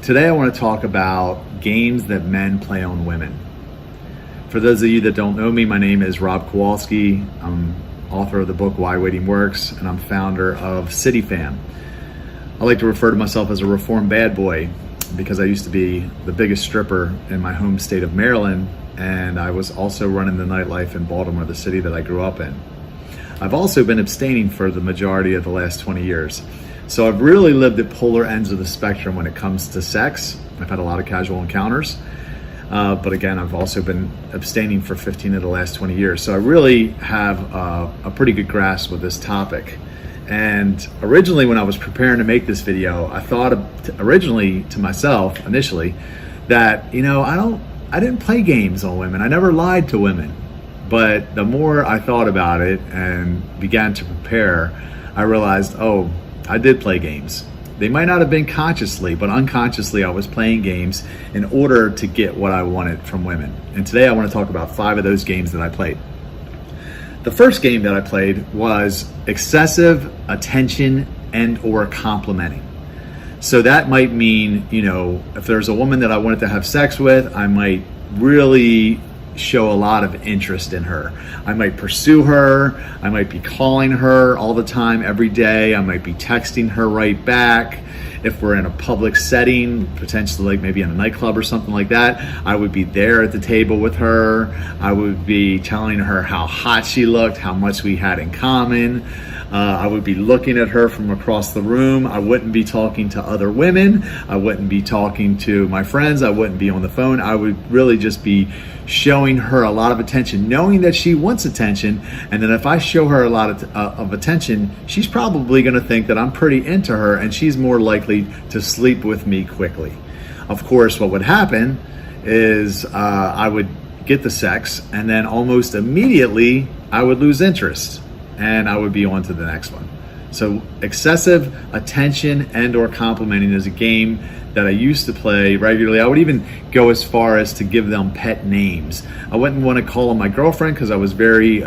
Today I want to talk about games that men play on women. For those of you that don't know me, my name is Rob Kowalski. I'm author of the book Why Waiting Works, and I'm founder of City Fam. I like to refer to myself as a reformed bad boy because I used to be the biggest stripper in my home state of Maryland, and I was also running the nightlife in Baltimore, the city that I grew up in. I've also been abstaining for the majority of the last 20 years. So I've really lived at polar ends of the spectrum when it comes to sex. I've had a lot of casual encounters, but again, I've also been abstaining for 15 of the last 20 years. So I really have a pretty good grasp of this topic. And originally when I was preparing to make this video, I thought originally to myself initially that, I didn't play games on women. I never lied to women. But the more I thought about it and began to prepare, I realized, I did play games. They might not have been consciously, but unconsciously I was playing games in order to get what I wanted from women. And today I want to talk about 5 of those games that I played. The first game that I played was excessive attention and or complimenting. So that might mean, if there's a woman that I wanted to have sex with, I might really show a lot of interest in her. I might pursue her. I might be calling her all the time, every day. I might be texting her right back. If we're in a public setting, potentially like maybe in a nightclub or something like that, I would be there at the table with her. I would be telling her how hot she looked, how much we had in common. I would be looking at her from across the room. I wouldn't be talking to other women. I wouldn't be talking to my friends. I wouldn't be on the phone. I would really just be showing her a lot of attention, knowing that she wants attention. And then if I show her a lot of attention, she's probably going to think that I'm pretty into her, and she's more likely to sleep with me quickly. Of course, what would happen is I would get the sex, and then almost immediately I would lose interest, and I would be on to the next one. So excessive attention and or complimenting is a game that I used to play regularly. I would even go as far as to give them pet names. I wouldn't want to call them my girlfriend because I was very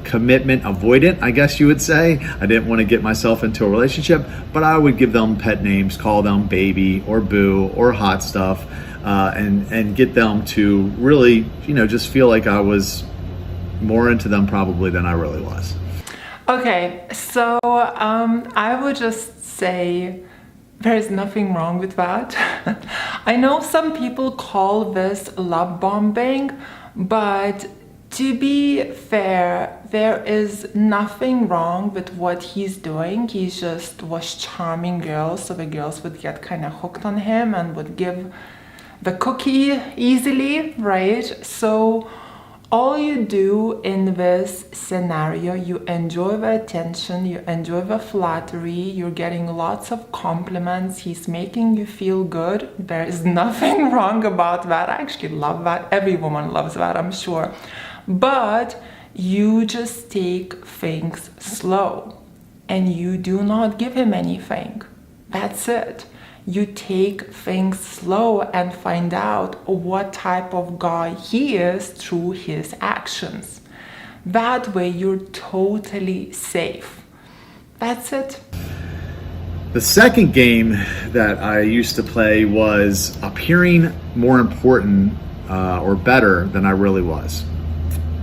commitment avoidant, I guess you would say. I didn't want to get myself into a relationship, but I would give them pet names, call them baby or boo or hot stuff, and get them to really, just feel like I was more into them probably than I really was. Okay, so I would just say there's nothing wrong with that. I know some people call this love bombing, but to be fair, there is nothing wrong with what he's doing. He just was charming girls, so the girls would get kind of hooked on him and would give the cookie easily, right? So all you do in this scenario, you enjoy the attention, you enjoy the flattery, you're getting lots of compliments, he's making you feel good. There is nothing wrong about that. I actually love that. Every woman loves that, I'm sure. But you just take things slow and you do not give him anything. That's it. You take things slow and find out what type of guy he is through his actions. That way you're totally safe. That's it. The second game that I used to play was appearing more important or better than I really was.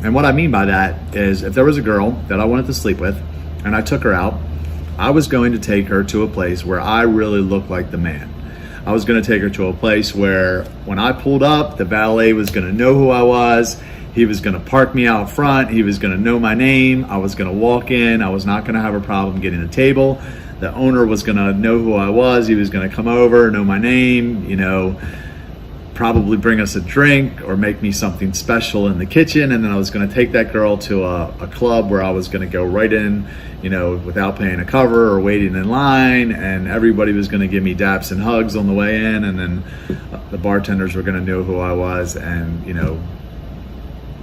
And what I mean by that is if there was a girl that I wanted to sleep with and I took her out, I was going to take her to a place where I really looked like the man. I was going to take her to a place where when I pulled up, the valet was going to know who I was. He was going to park me out front. He was going to know my name. I was going to walk in. I was not going to have a problem getting a table. The owner was going to know who I was. He was going to come over, know my name, probably bring us a drink or make me something special in the kitchen. And then I was going to take that girl to a club where I was going to go right in, without paying a cover or waiting in line. And everybody was going to give me daps and hugs on the way in. And then the bartenders were going to know who I was and,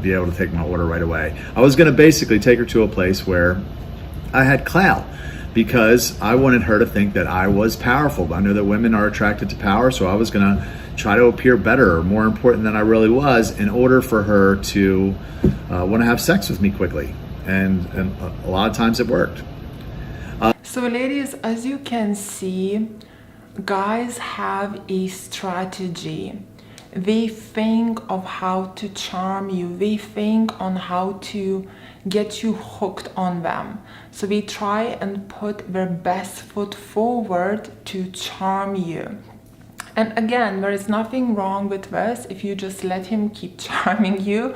be able to take my order right away. I was going to basically take her to a place where I had clout, because I wanted her to think that I was powerful. I know that women are attracted to power, so I was going to try to appear better or more important than I really was in order for her to want to have sex with me quickly. And a lot of times it worked. So ladies, as you can see, guys have a strategy. They think of how to charm you. They think on how to get you hooked on them. So they try and put their best foot forward to charm you. And again, there is nothing wrong with this if you just let him keep charming you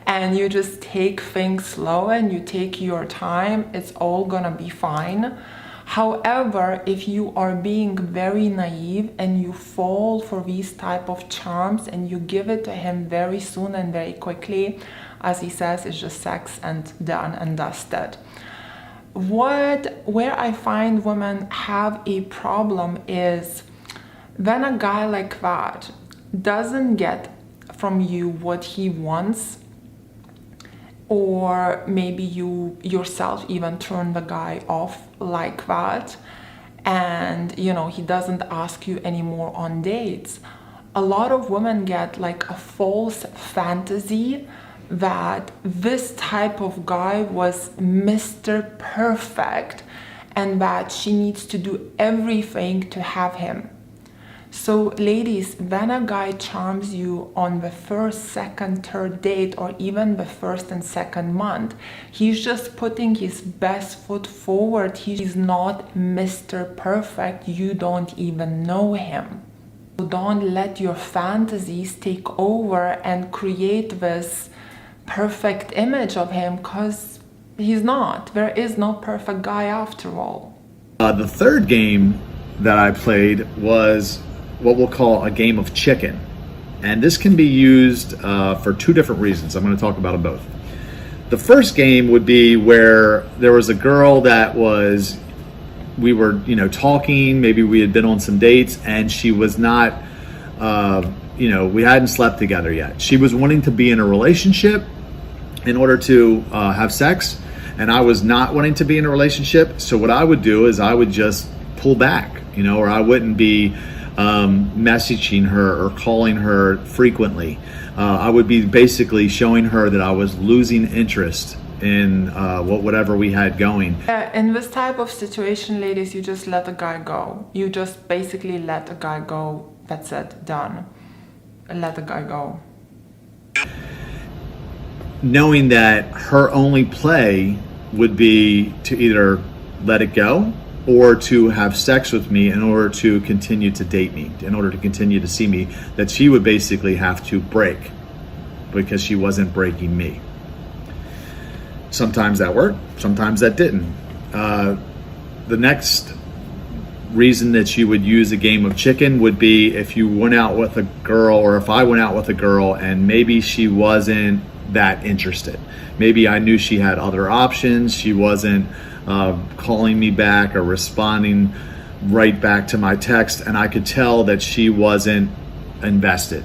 and you just take things slow and you take your time. It's all gonna be fine. However, if you are being very naive and you fall for these type of charms and you give it to him very soon and very quickly, as he says, it's just sex and done and dusted. Where I find women have a problem is when a guy like that doesn't get from you what he wants, or maybe you yourself even turn the guy off like that, and you know he doesn't ask you anymore on dates. A lot of women get like a false fantasy that this type of guy was Mr. Perfect and that she needs to do everything to have him. So ladies, when a guy charms you on the first, second, third date, or even the first and second month, he's just putting his best foot forward. He's not Mr. Perfect. You don't even know him. So don't let your fantasies take over and create this perfect image of him, because he's not. There is no perfect guy after all. The third game that I played was what we'll call a game of chicken. And this can be used for two different reasons. I'm going to talk about them both. The first game would be where there was a girl that we were, talking, maybe we had been on some dates, and she was not, we hadn't slept together yet. She was wanting to be in a relationship in order to have sex, and I was not wanting to be in a relationship. So what I would do is I would just pull back, or I wouldn't be messaging her or calling her frequently. I would be basically showing her that I was losing interest in whatever we had going. In this type of situation, ladies, you just let a guy go. You just basically let a guy go. That's it, done. Let a guy go. Knowing that her only play would be to either let it go or to have sex with me in order to continue to date me, in order to continue to see me, that she would basically have to break because she wasn't breaking me. Sometimes that worked, sometimes that didn't. The next reason that you would use a game of chicken would be if you went out with a girl, or if I went out with a girl and maybe she wasn't that interested. Maybe I knew she had other options. She wasn't calling me back or responding right back to my text, and I could tell that she wasn't invested.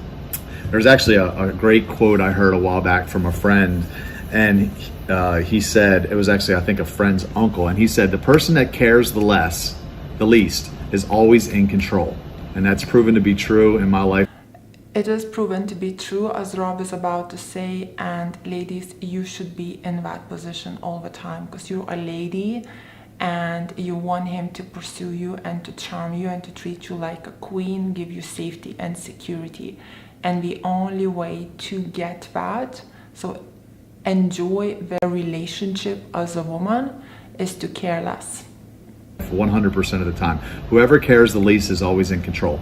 There's actually a great quote I heard a while back from a friend, and he said, it was actually, I think, a friend's uncle, and he said, the person that cares the least is always in control. And that's proven to be true in my life. It is proven to be true, as Rob is about to say, and ladies, you should be in that position all the time, because you're a lady and you want him to pursue you and to charm you and to treat you like a queen, give you safety and security. And the only way to get that, so enjoy the relationship as a woman, is to care less. 100% of the time. Whoever cares the least is always in control.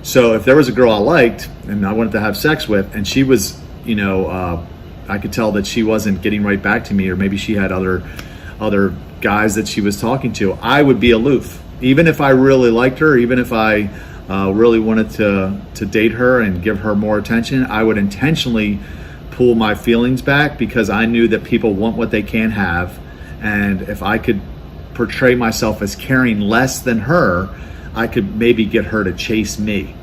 So if there was a girl I liked and I wanted to have sex with, and she was, I could tell that she wasn't getting right back to me, or maybe she had other guys that she was talking to, I would be aloof. Even if I really liked her, even if I really wanted to date her and give her more attention, I would intentionally pull my feelings back, because I knew that people want what they can have. And if I could portray myself as caring less than her, I could maybe get her to chase me.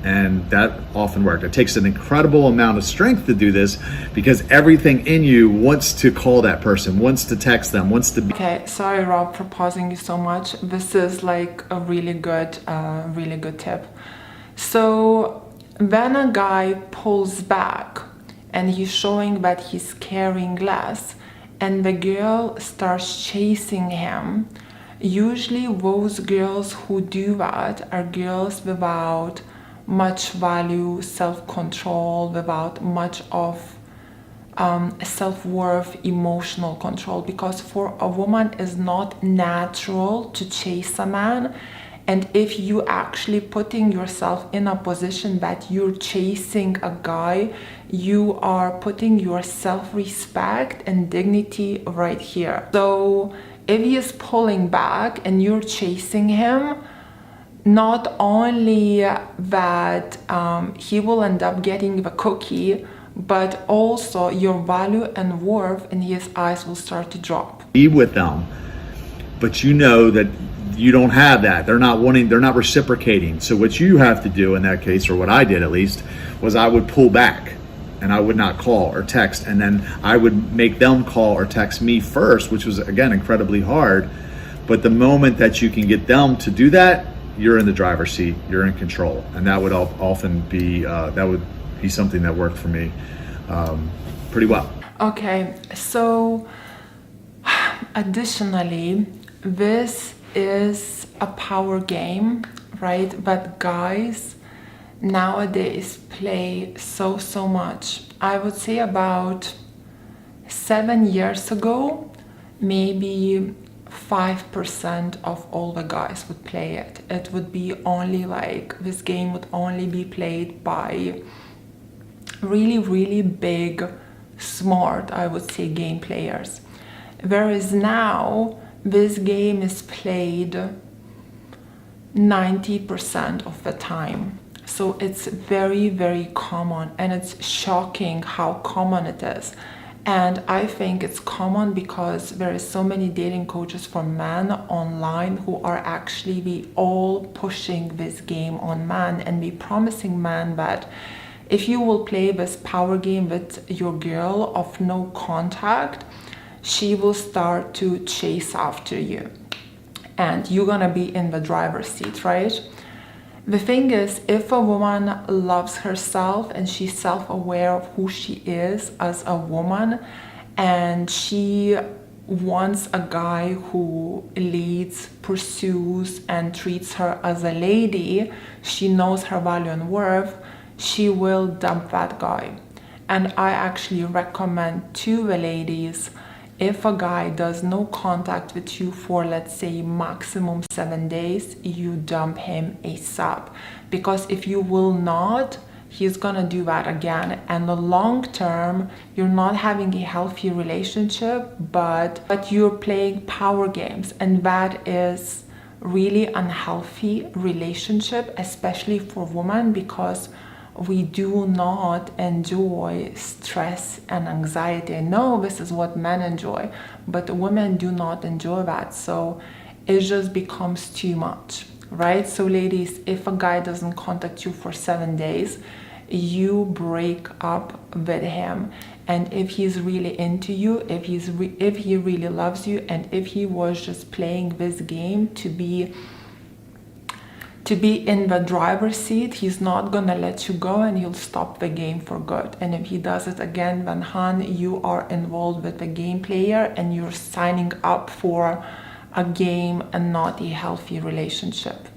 And that often worked. It takes an incredible amount of strength to do this, because everything in you wants to call that person, wants to text them, wants to be. Okay, sorry Rob for pausing you so much. This is like a really good tip. So when a guy pulls back and he's showing that he's caring less, and the girl starts chasing him, Usually those girls who do that are girls without much value, self-control, without much of self-worth, emotional control, because for a woman it's not natural to chase a man. And if you actually putting yourself in a position that you're chasing a guy, you are putting your self-respect and dignity right here. So if he is pulling back and you're chasing him, not only that he will end up getting the cookie, but also your value and worth in his eyes will start to drop. Be with them, but you know that you don't have that. They're not reciprocating. So what you have to do in that case, or what I did at least, was I would pull back and I would not call or text, and then I would make them call or text me first, which was again incredibly hard. But the moment that you can get them to do that, you're in the driver's seat, you're in control. And that would often be something that worked for me pretty well. Okay, so additionally, this is a power game, right? But guys nowadays play so much. I would say about 7 years ago, maybe 5% of all the guys would play it. It would be only like, this game would only be played by really big, smart, I would say, game players. Whereas now, this game is played 90% of the time. So it's very common, and it's shocking how common it is. And I think it's common because there is so many dating coaches for men online who are actually be all pushing this game on men and be promising men that if you will play this power game with your girl of no contact, she will start to chase after you and you're gonna be in the driver's seat, right? The thing is, if a woman loves herself and she's self-aware of who she is as a woman, and she wants a guy who leads, pursues, and treats her as a lady, she knows her value and worth, she will dump that guy. And I actually recommend to the ladies, if a guy does no contact with you for, let's say, maximum 7 days, you dump him ASAP. Because if you will not, he's gonna do that again. And the long term, you're not having a healthy relationship, but you're playing power games. And that is really unhealthy relationship, especially for women, because we do not enjoy stress and anxiety. I know this is what men enjoy, but women do not enjoy that. So it just becomes too much, right? So ladies, if a guy doesn't contact you for 7 days, you break up with him. And if he's really into you, if he really loves you, and if he was just playing this game to be in the driver's seat, he's not gonna let you go and he'll stop the game for good. And if he does it again, then hon, you are involved with the game player and you're signing up for a game and not a healthy relationship.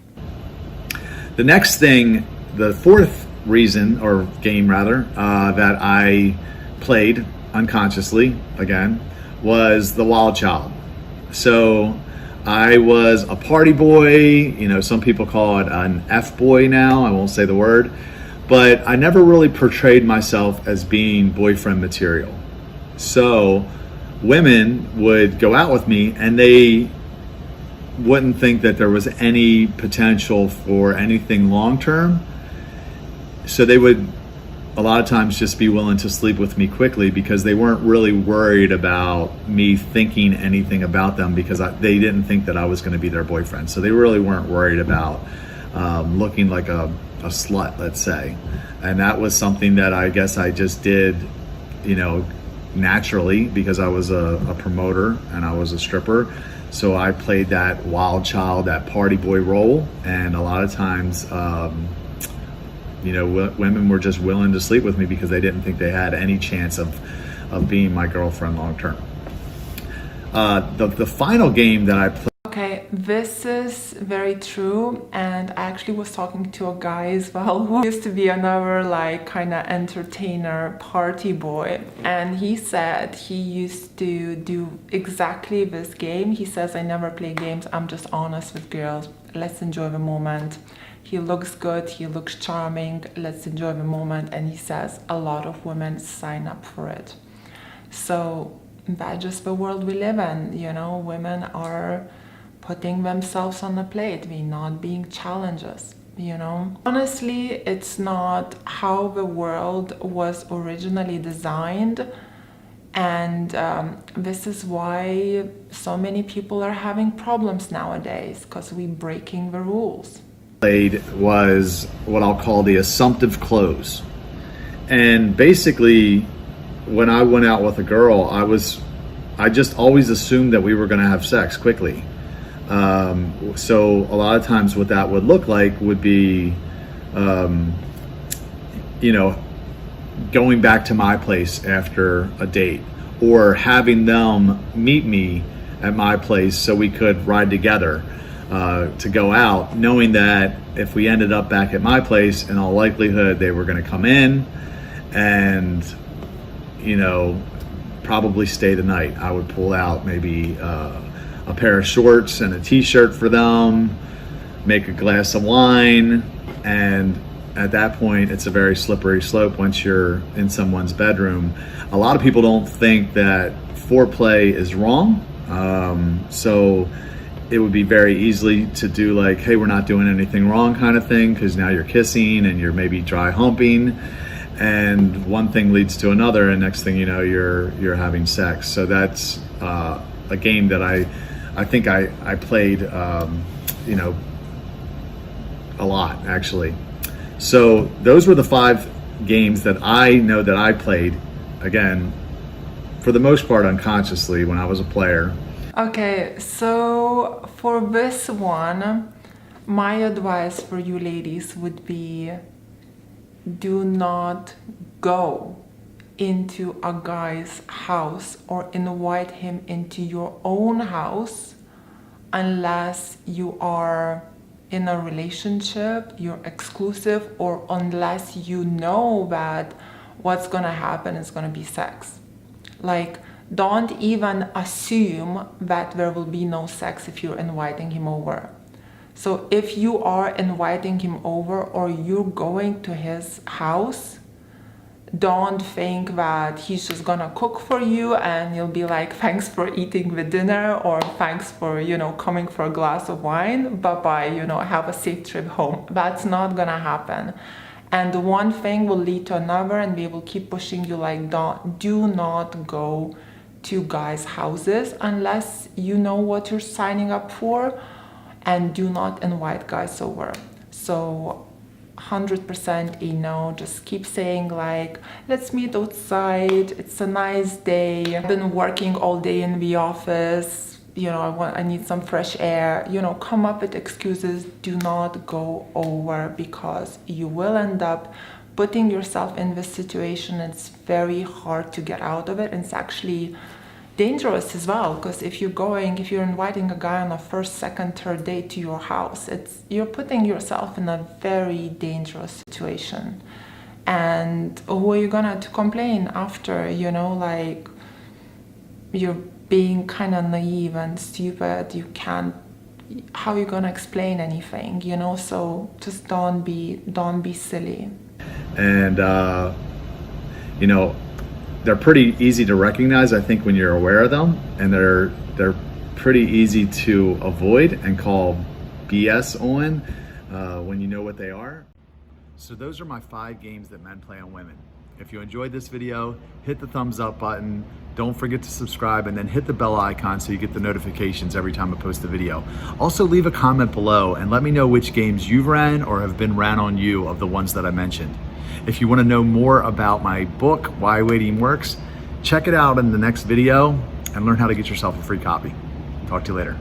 The next thing, the fourth reason, or game rather, that I played unconsciously, again, was the wild child. So I was a party boy, you know, some people call it an F-boy now, I won't say the word, but I never really portrayed myself as being boyfriend material. So women would go out with me and they wouldn't think that there was any potential for anything long-term. So they would a lot of times just be willing to sleep with me quickly because they weren't really worried about me thinking anything about them, because they didn't think that I was going to be their boyfriend. So they really weren't worried about looking like a slut, let's say. And that was something that I guess I just did, you know, naturally, because I was a promoter and I was a stripper. So I played that wild child, that party boy role. And a lot of times, you know, women were just willing to sleep with me because they didn't think they had any chance of being my girlfriend long term. The final game that I played. Okay, this is very true, and I actually was talking to a guy as well who used to be another like kind of entertainer party boy, and he said he used to do exactly this game. He says, I never play games, I'm just honest with girls, let's enjoy the moment. He looks good, he looks charming, let's enjoy the moment. And he says a lot of women sign up for it. So that's just the world we live in, you know. Women are putting themselves on the plate, they're not being challenges, you know. Honestly, it's not how the world was originally designed, and this is why so many people are having problems nowadays, because we're breaking the rules. Was what I'll call the assumptive close. And basically, when I went out with a girl, I just always assumed that we were going to have sex quickly. So a lot of times what that would look like would be, you know, going back to my place after a date, or having them meet me at my place so we could ride together. To go out, knowing that if we ended up back at my place, in all likelihood they were going to come in and, you know, probably stay the night. I would pull out maybe a pair of shorts and a t-shirt for them, make a glass of wine, and at that point it's a very slippery slope once you're in someone's bedroom. A lot of people don't think that foreplay is wrong, so it would be very easily to do like, hey, we're not doing anything wrong kind of thing, because now you're kissing and you're maybe dry humping, and one thing leads to another, and next thing you know, you're having sex. So that's a game that I think I played, you know, a lot actually. So those were the 5 games that I know that I played, again, for the most part unconsciously when I was a player. Okay, so for this one, my advice for you ladies would be, do not go into a guy's house or invite him into your own house unless you are in a relationship, you're exclusive, or unless you know that what's gonna happen is gonna be sex. Like, don't even assume that there will be no sex if you're inviting him over. So if you are inviting him over or you're going to his house, don't think that he's just gonna cook for you and you'll be like, thanks for eating the dinner, or thanks for, you know, coming for a glass of wine, bye-bye, you know, have a safe trip home. That's not gonna happen. And one thing will lead to another, and they will keep pushing you like, do not go to guys' houses unless you know what you're signing up for, and do not invite guys over. So 100% a no. Just keep saying like, let's meet outside, it's a nice day, I've been working all day in the office, you know, I need some fresh air, you know, come up with excuses. Do not go over, because you will end up putting yourself in this situation. It's very hard to get out of it, and it's actually dangerous as well, because if you're inviting a guy on a first, second, third date to your house, you're putting yourself in a very dangerous situation. And who are you gonna to complain after, you know, like, you're being kind of naive and stupid, how are you gonna explain anything, you know? So just don't be silly. And you know, they're pretty easy to recognize, I think, when you're aware of them, and they're pretty easy to avoid and call BS on when you know what they are. So those are my 5 games that men play on women. If you enjoyed this video, hit the thumbs up button, don't forget to subscribe, and then hit the bell icon so you get the notifications every time I post a video. Also, leave a comment below and let me know which games you've ran or have been ran on you of the ones that I mentioned. If you want to know more about my book, Why Waiting Works, check it out in the next video and learn how to get yourself a free copy. Talk to you later.